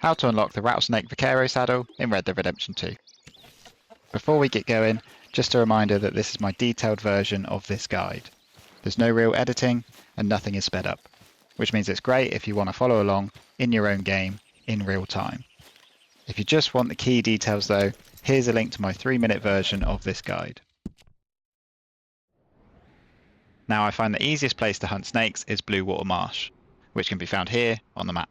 how to unlock the Rattlesnake Vaquero saddle in Red Dead Redemption 2. Before we get going, just a reminder that this is my detailed version of this guide. There's no real editing and nothing is sped up, which means it's great if you want to follow along in your own game in real time. If you just want the key details though, here's a link to my 3-minute version of this guide. Now I find the easiest place to hunt snakes is Blue Water Marsh, which can be found here on the map.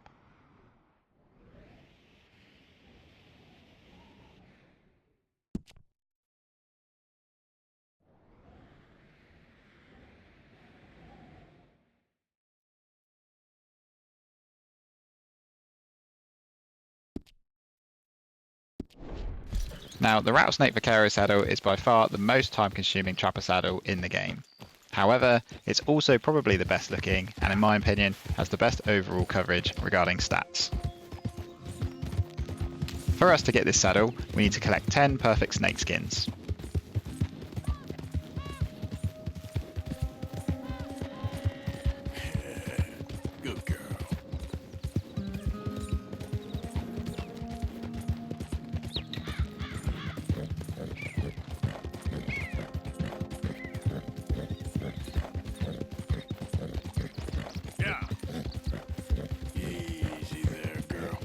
Now, the Rattlesnake Vaquero saddle is by far the most time-consuming trapper saddle in the game. However, it's also probably the best looking, and in my opinion, has the best overall coverage regarding stats. For us to get this saddle, we need to collect 10 perfect snakeskins. Good girl. Yeah. Easy there, girl.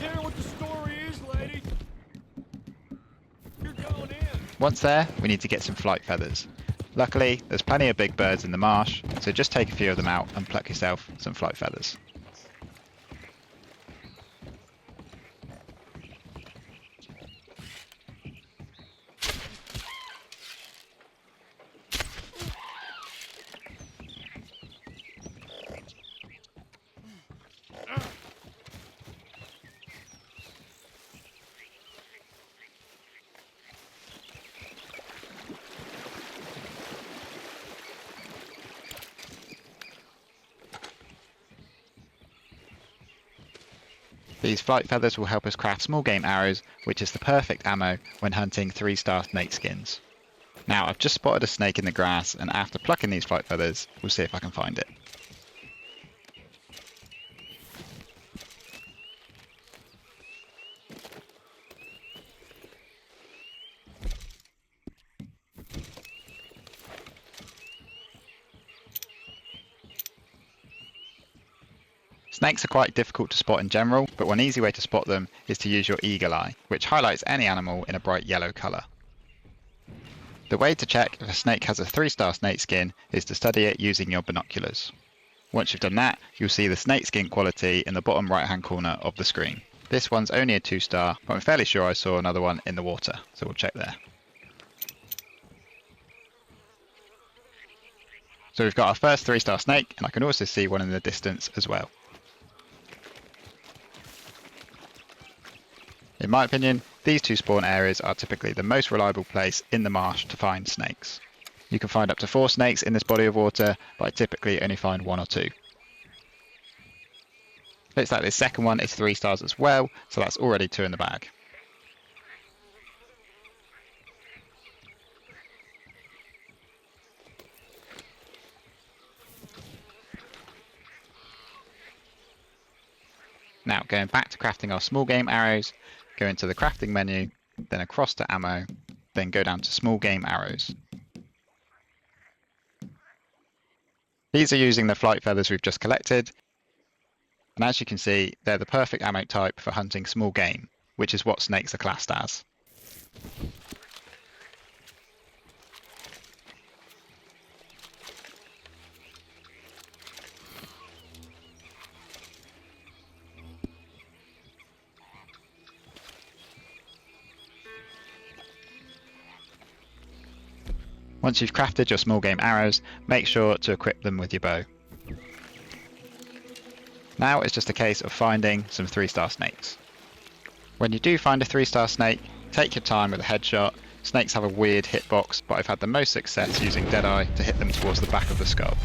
hear what the story is, lady? You're going in. Once there, we need to get some flight feathers. Luckily, there's plenty of big birds in the marsh, so just take a few of them out and pluck yourself some flight feathers. These flight feathers will help us craft small game arrows, which is the perfect ammo when hunting 3-star snakeskins. Now I've just spotted a snake in the grass, and after plucking these flight feathers, we'll see if I can find it. Snakes are quite difficult to spot in general, but one easy way to spot them is to use your eagle eye, which highlights any animal in a bright yellow colour. The way to check if a snake has a 3-star snakeskin is to study it using your binoculars. Once you've done that, you'll see the snakeskin quality in the bottom right hand corner of the screen. This one's only a 2-star, but I'm fairly sure I saw another one in the water, so we'll check there. So we've got our first 3-star snake, and I can also see one in the distance as well. In my opinion, these two spawn areas are typically the most reliable place in the marsh to find snakes. You can find up to 4 snakes in this body of water, but I typically only find 1 or 2. Looks like this second one is 3 stars as well, so that's already 2 in the bag. Now going back to crafting our small game arrows, go into the crafting menu, then across to ammo, then go down to small game arrows. These are using the flight feathers we've just collected, and as you can see, they're the perfect ammo type for hunting small game, which is what snakes are classed as. Once you've crafted your small game arrows, make sure to equip them with your bow. Now it's just a case of finding some 3-star snakes. When you do find a 3-star snake, take your time with a headshot. Snakes have a weird hitbox, but I've had the most success using Deadeye to hit them towards the back of the skull.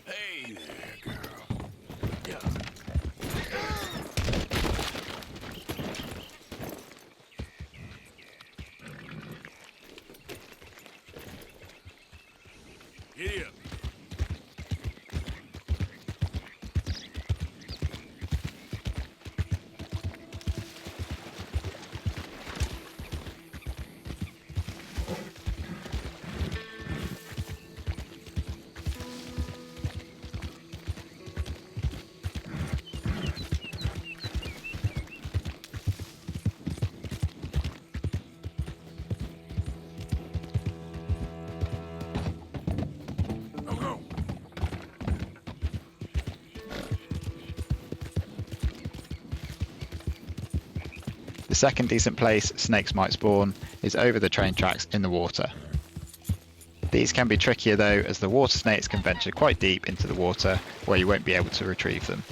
Hey there, girl. Yeah. Giddy up. The second decent place snakes might spawn is over the train tracks in the water. These can be trickier though, as the water snakes can venture quite deep into the water where you won't be able to retrieve them.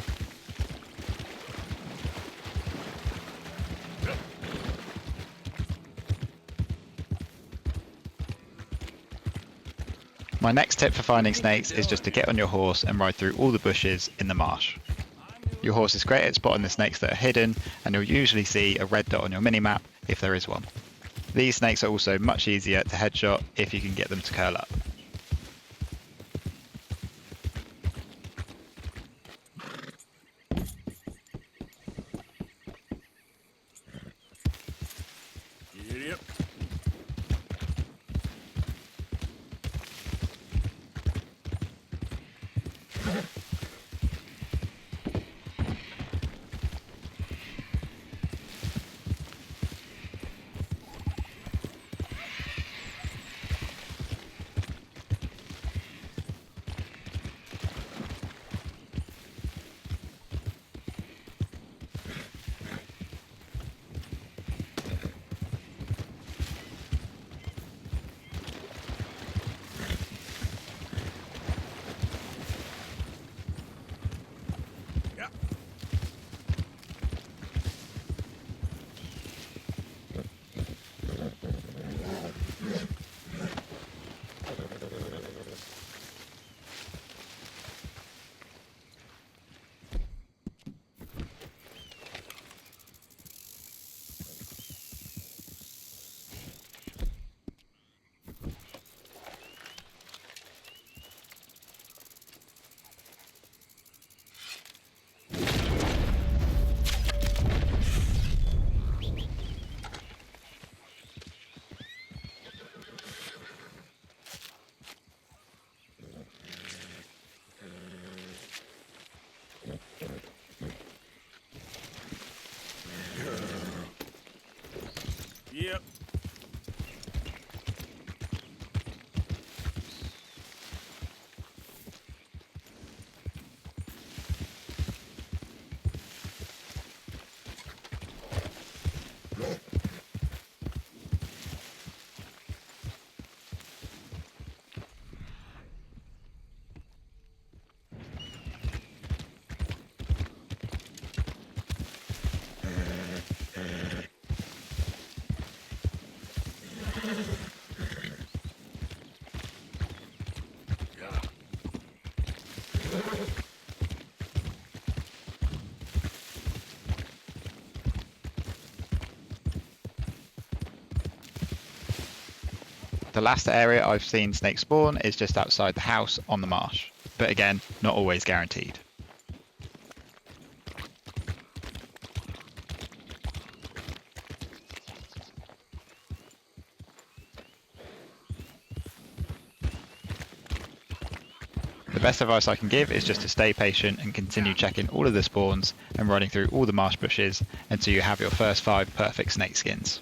My next tip for finding snakes is just to get on your horse and ride through all the bushes in the marsh. Your horse is great at spotting the snakes that are hidden, and you'll usually see a red dot on your minimap if there is one. These snakes are also much easier to headshot if you can get them to curl up. Yep. Yep. The last area I've seen snakes spawn is just outside the house on the marsh, but again, not always guaranteed. The best advice I can give is just to stay patient and continue checking all of the spawns and running through all the marsh bushes until you have your first 5 perfect snake skins.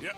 Yep.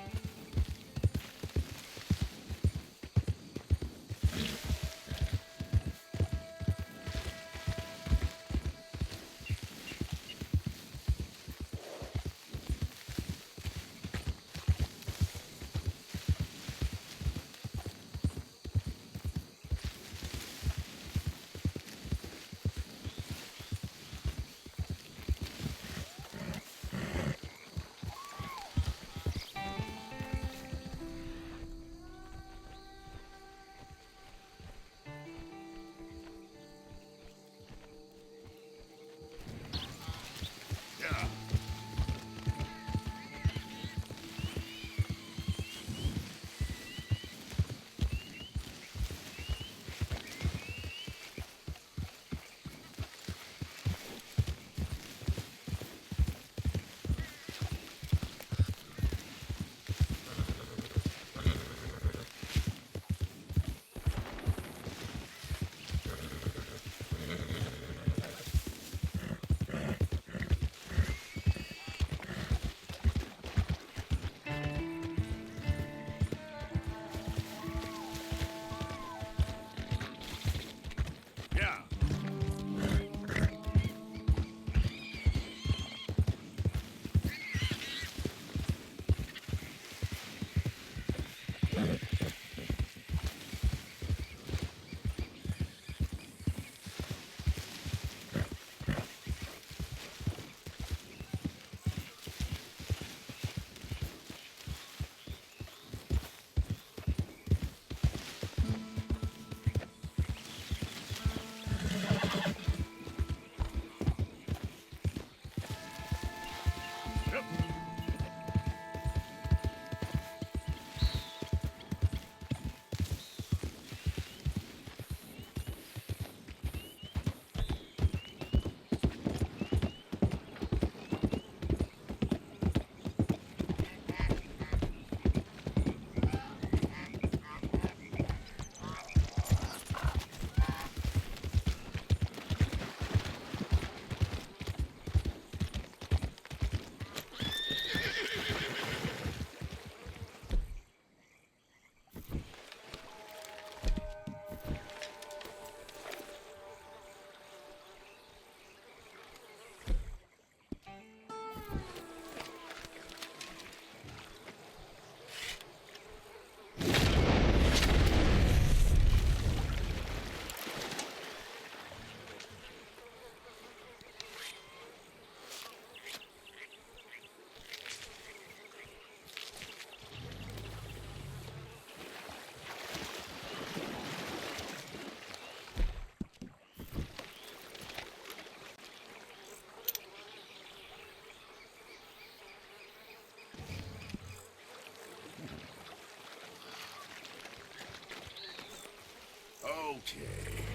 Okay,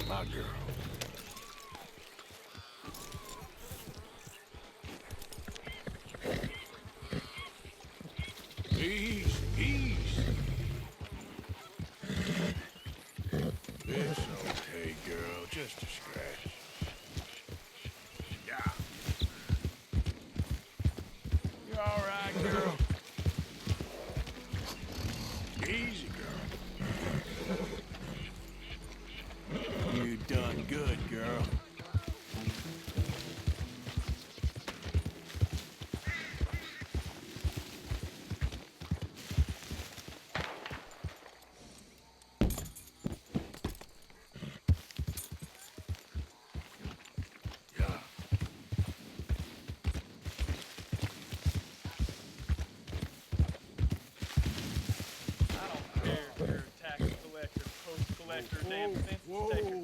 my girl. Easy, easy. It's okay, girl. Just a scratch. Yeah. You all right, girl? Easy, girl. You done good, girl. Yeah. I don't care if you're a tax collector, post collector, damn census taker.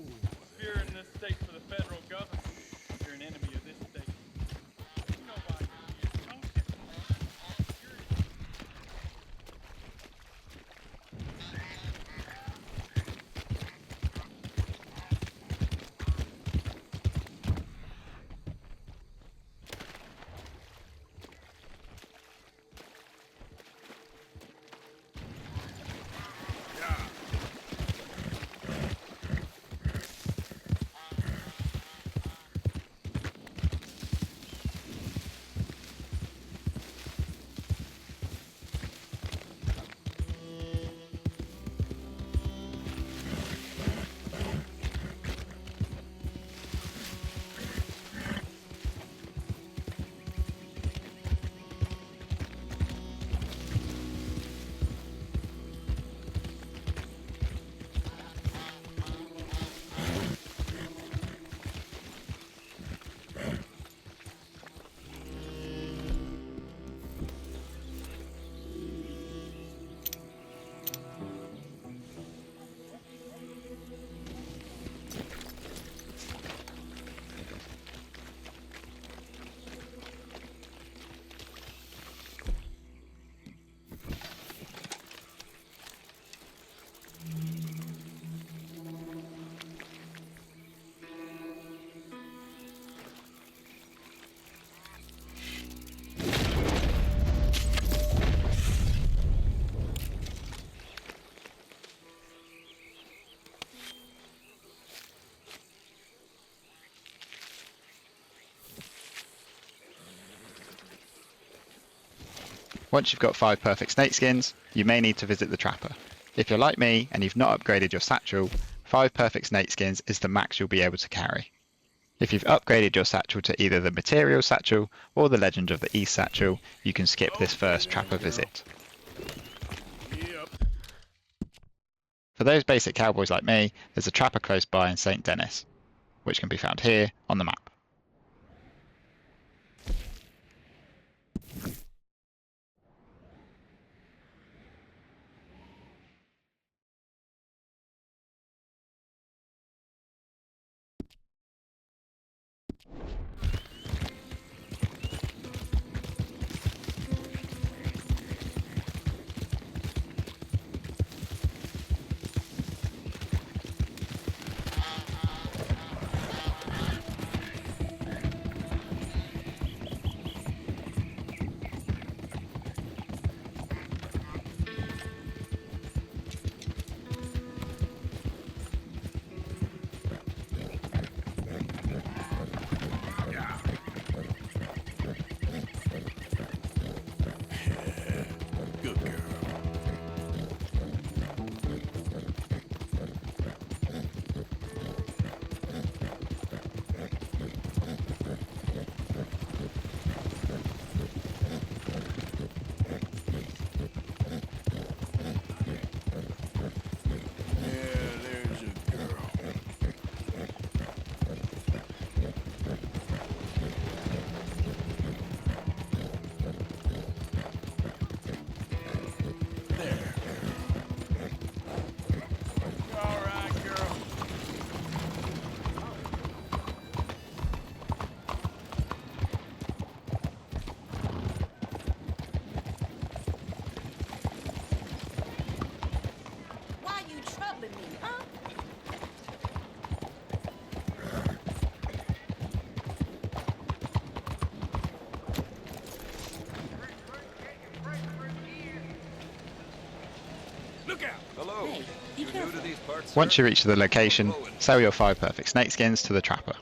If you're in this state for the federal government, you're an enemy of this state. You know why you're here, don't you? Once you've got 5 perfect snakeskins, you may need to visit the trapper. If you're like me and you've not upgraded your satchel, 5 perfect snakeskins is the max you'll be able to carry. If you've upgraded your satchel to either the material satchel or the Legend of the East satchel, you can skip this first trapper visit. Yep. For those basic cowboys like me, there's a trapper close by in St. Denis, which can be found here on the map. Yeah. Look out! Hello. Hey, be You new careful. to these parts, Once sir? you reach the location, sell your 5 perfect snakeskins to the trapper.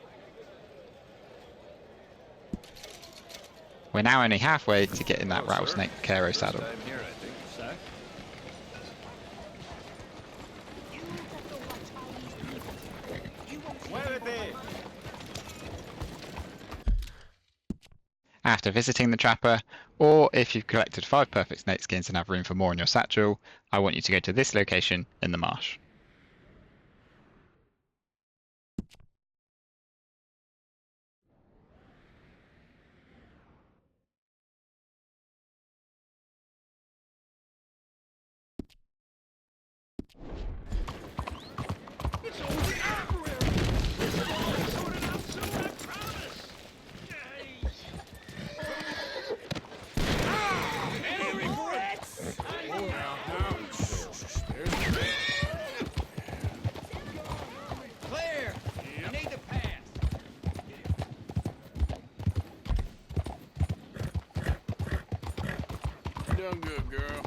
We're now only halfway to getting that Hello, sir. Rattlesnake Vaquero First saddle. time here, I think. Sir? After visiting the trapper, or if you've collected 5 perfect snakeskins and have room for more in your satchel, I want you to go to this location in the marsh. Clear! You need to pass. Done good, girl.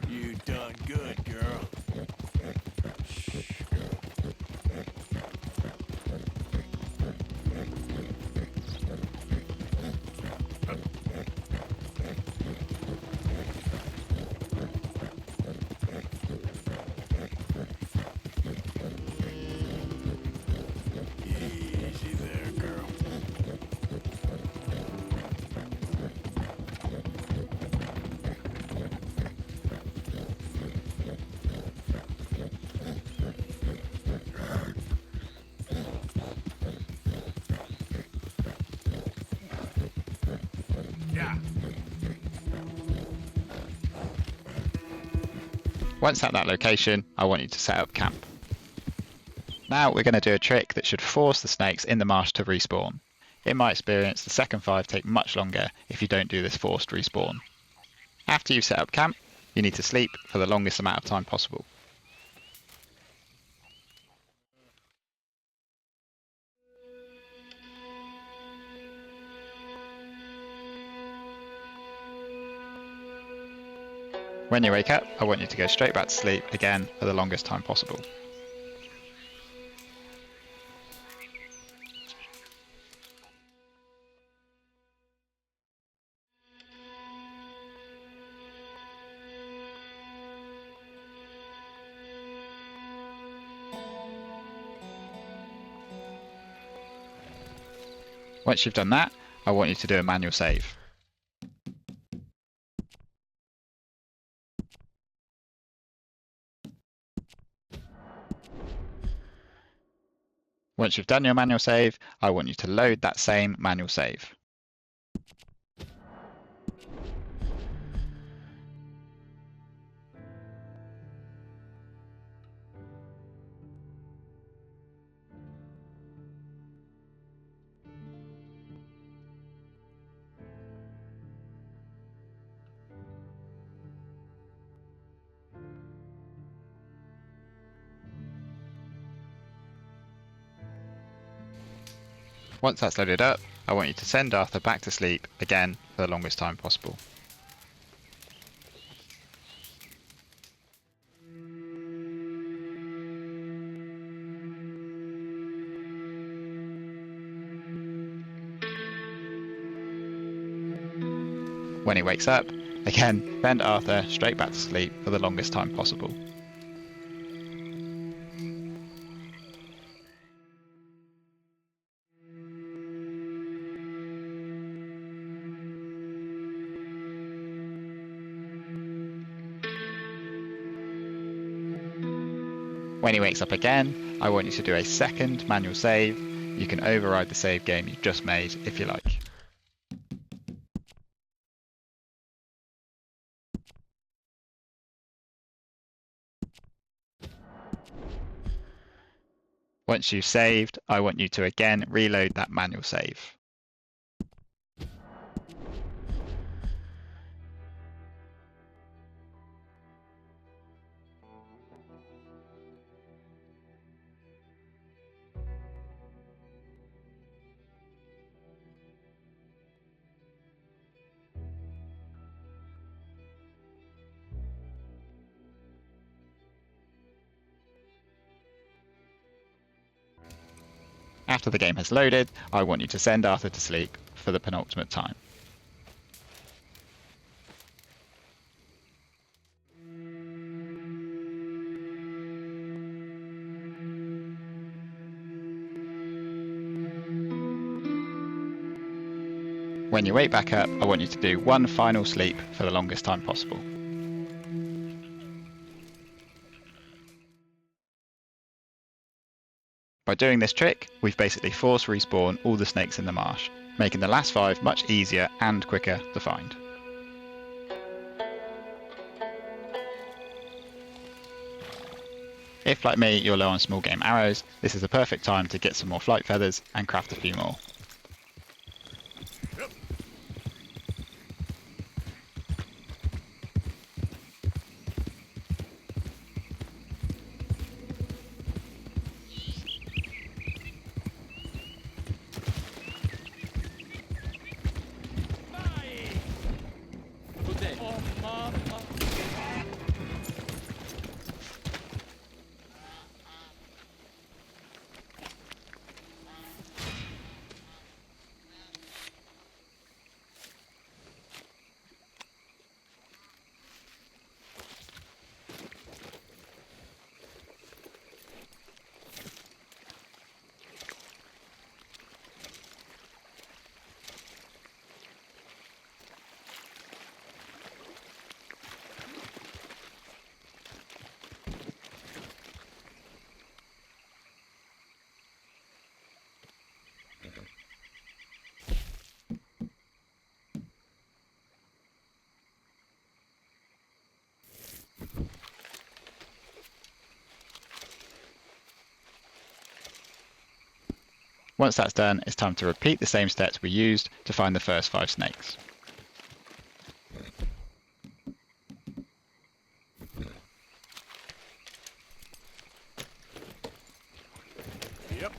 You done good, girl. Easy there, girl. Yeah. Once at that location, I want you to set up camp. Now we're going to do a trick that should force the snakes in the marsh to respawn. In my experience, the second 5 take much longer if you don't do this forced respawn. After you've set up camp, you need to sleep for the longest amount of time possible. When you wake up, I want you to go straight back to sleep again for the longest time possible. Once you've done that, I want you to do a manual save. Once you've done your manual save, I want you to load that same manual save. Once that's loaded up, I want you to send Arthur back to sleep again for the longest time possible. When he wakes up, again, send Arthur straight back to sleep for the longest time possible. When he wakes up again, I want you to do a second manual save. You can override the save game you've just made if you like. Once you've saved, I want you to again reload that manual save. After the game has loaded, I want you to send Arthur to sleep for the penultimate time. When you wake back up, I want you to do one final sleep for the longest time possible. By doing this trick, we've basically force respawned all the snakes in the marsh, making the last 5 much easier and quicker to find. If, like me, you're low on small game arrows, this is the perfect time to get some more flight feathers and craft a few more. Oh, mama. Once that's done, it's time to repeat the same steps we used to find the first 5 snakes. Yep.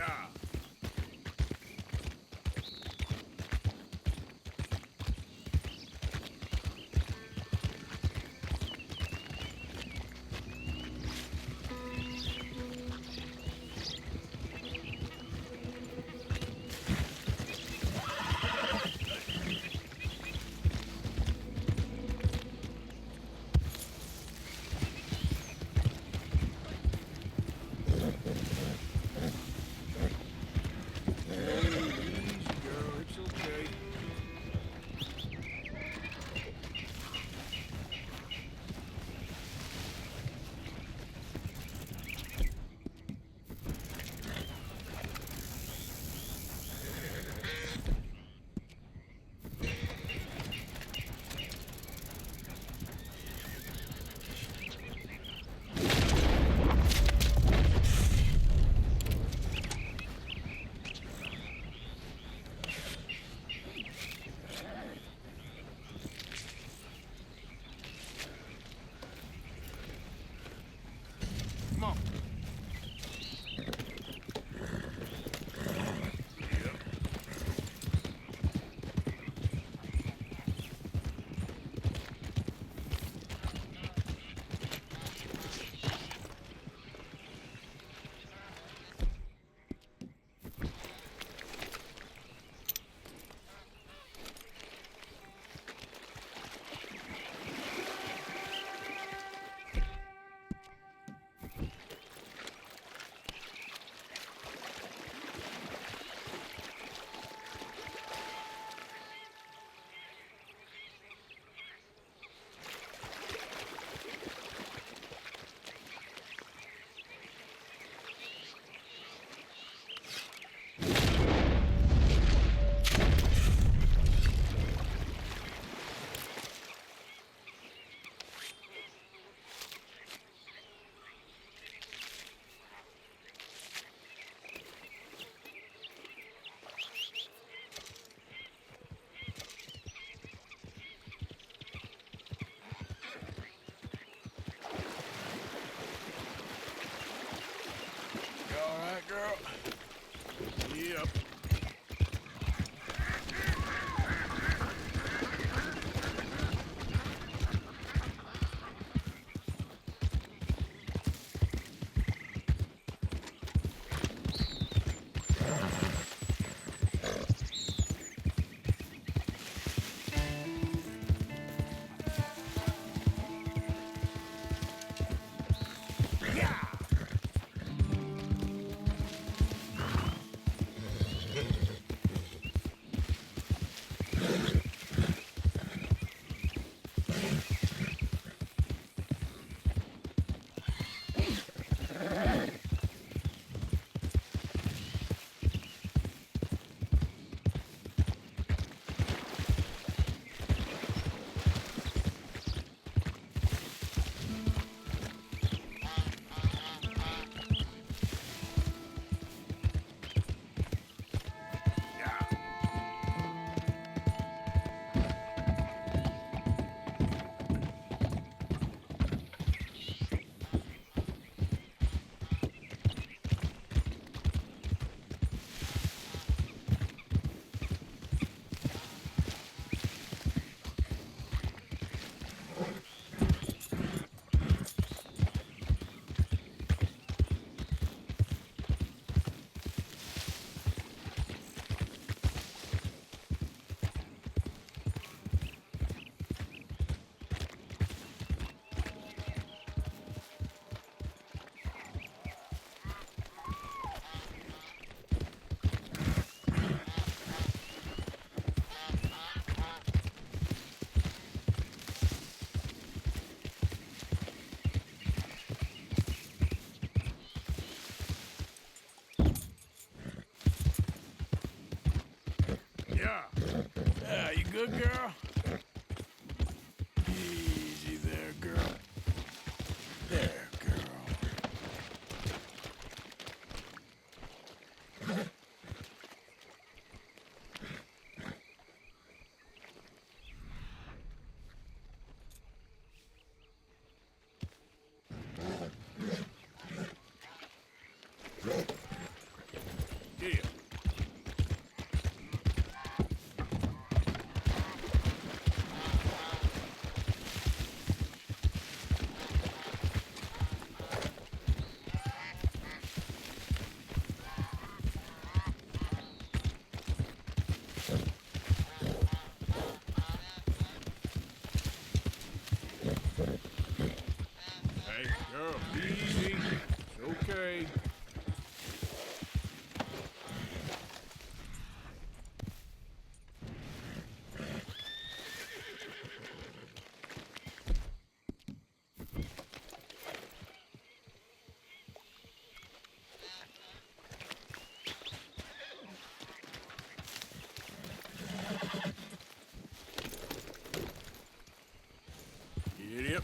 Yeah. Easy, girl. It's okay. Come on. Yep. You all right, girl? Yep. Yeah. Yeah, you good, girl? Easy there, girl. There, girl. Girl, easy. It's okay. Yep.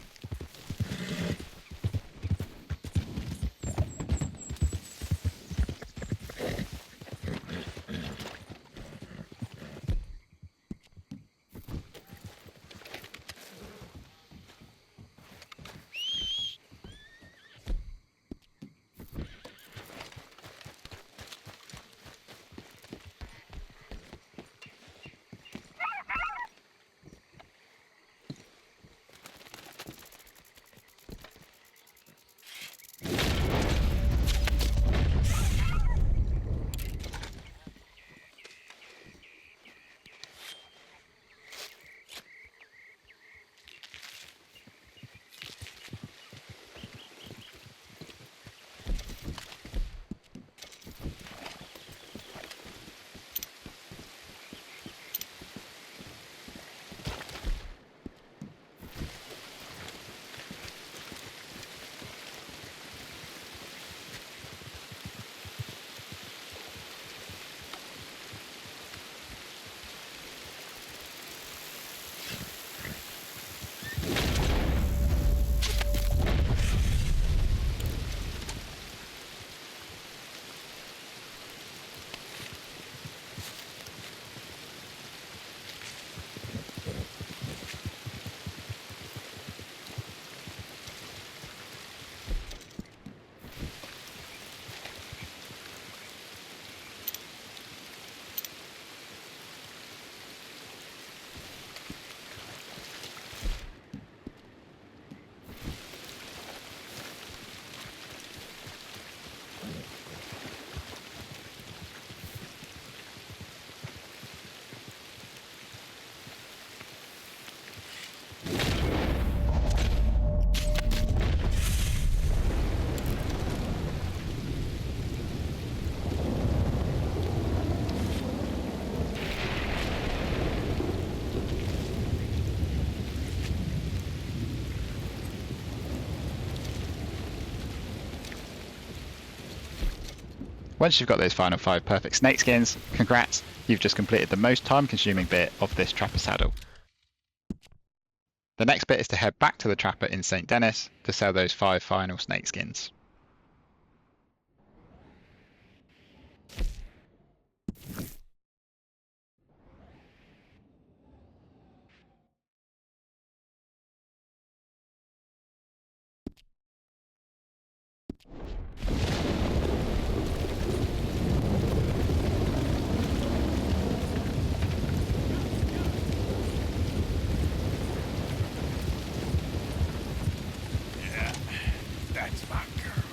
Once you've got those final 5 perfect snakeskins, congrats, you've just completed the most time-consuming bit of this trapper saddle. The next bit is to head back to the trapper in St. Denis to sell those 5 final snakeskins. Yeah, that's my girl.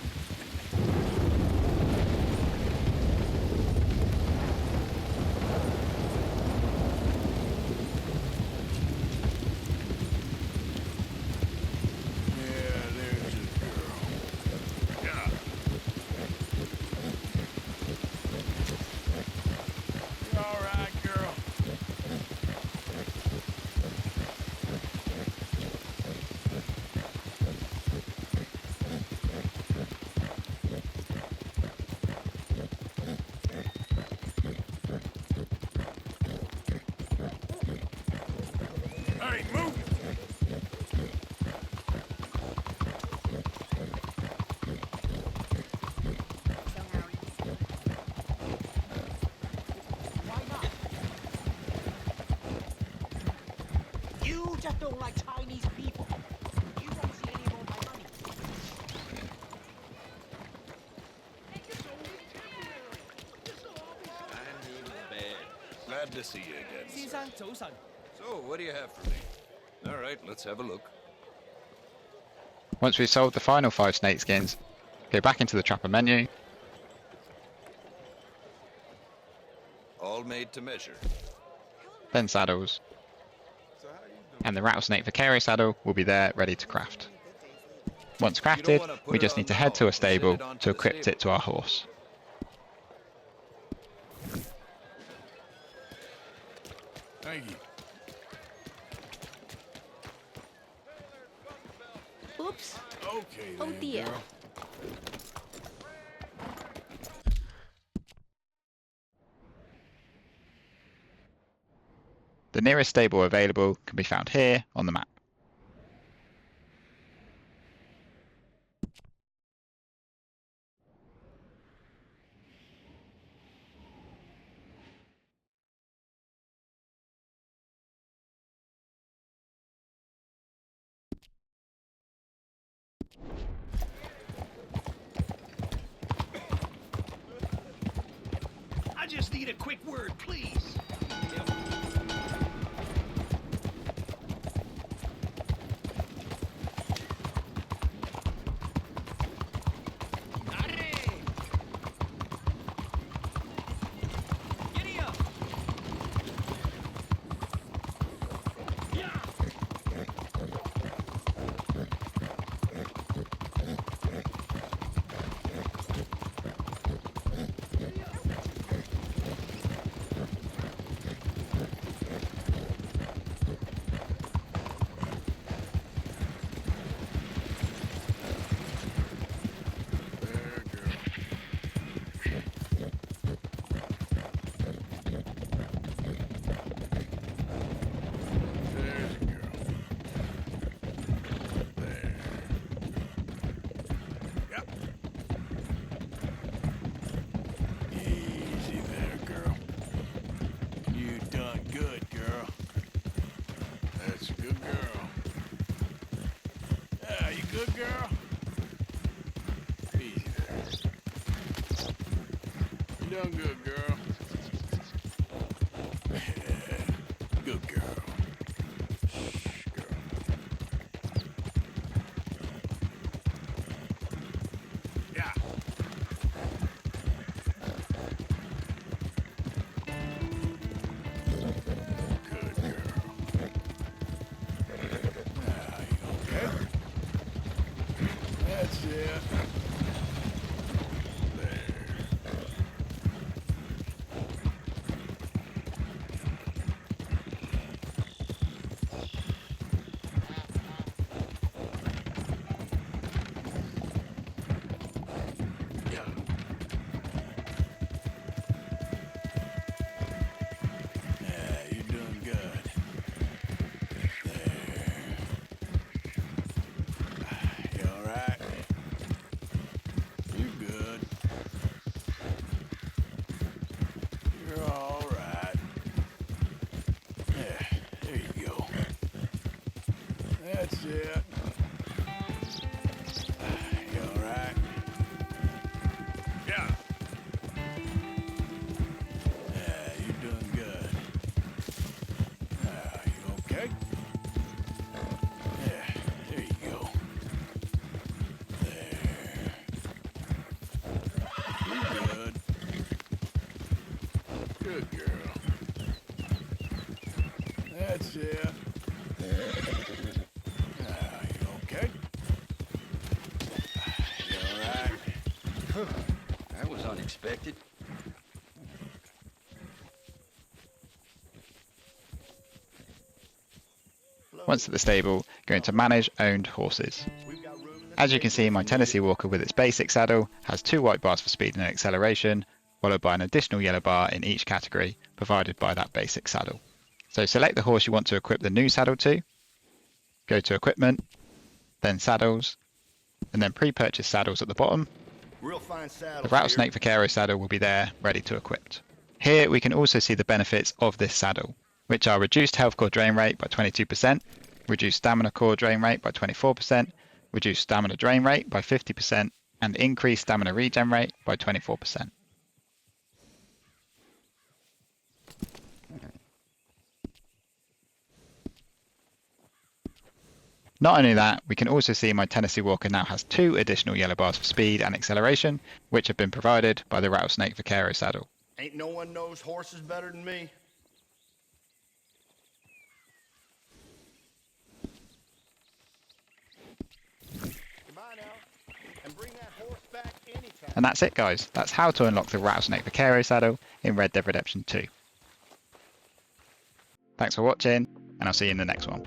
Yeah, there's a girl. Yeah. You all right, girl? Hey, move! You just don't like Chinese people. You don't see any more my money. Glad to see you again, sir. 先生早晨。 So, what do you have for me? All right, let's have a look. Once we've sold the final 5 snakeskins, go back into the trapper menu, All made to measure. then saddles, and the Rattlesnake Vaquero saddle will be there ready to craft. Once You don't crafted, want to put we it just on need to head now, to a but send stable it on to the equip stable. it to our horse. Thank you. Oops. Okay, Oh then, dear. girl. The nearest stable available can be found here on the map. I just need a quick word, please. Giddy up! There, girl. There's a girl. There. Yep. Easy there, girl. You done good, girl. That's a good girl. Yeah, you good, girl? Easy there. You done good, girl. Good girl. Shh, girl. Yeah. Good girl. Now, you okay? That's it. There. Yeah. Yeah, you're doing good. There. You all right? You good. You're all right. Yeah, there you go. That's it. You all right? Yeah. Yeah, you're doing good. You okay? Yeah, there you go. There. You good. Good girl. That's it. You okay? You all right? That was unexpected. Once at the stable, going to manage owned horses. As you can see, my Tennessee Walker with its basic saddle has 2 white bars for speed and acceleration, followed by an additional yellow bar in each category provided by that basic saddle. So select the horse you want to equip the new saddle to, go to equipment, then saddles, and then pre-purchase saddles at the bottom. Real fine The saddles Rattlesnake Vaquero saddle will be there, ready to equip. Here we can also see the benefits of this saddle, which are reduced health core drain rate by 22%, reduced stamina core drain rate by 24%, reduced stamina drain rate by 50%, and increased stamina regen rate by 24%. Not only that, we can also see my Tennessee Walker now has 2 additional yellow bars for speed and acceleration, which have been provided by the Rattlesnake Vaquero saddle. Ain't no one knows horses better than me. Goodbye And that's it, guys. That's how to unlock the Rattlesnake Vaquero saddle in Red Dead Redemption 2. Thanks for watching, and I'll see you in the next one.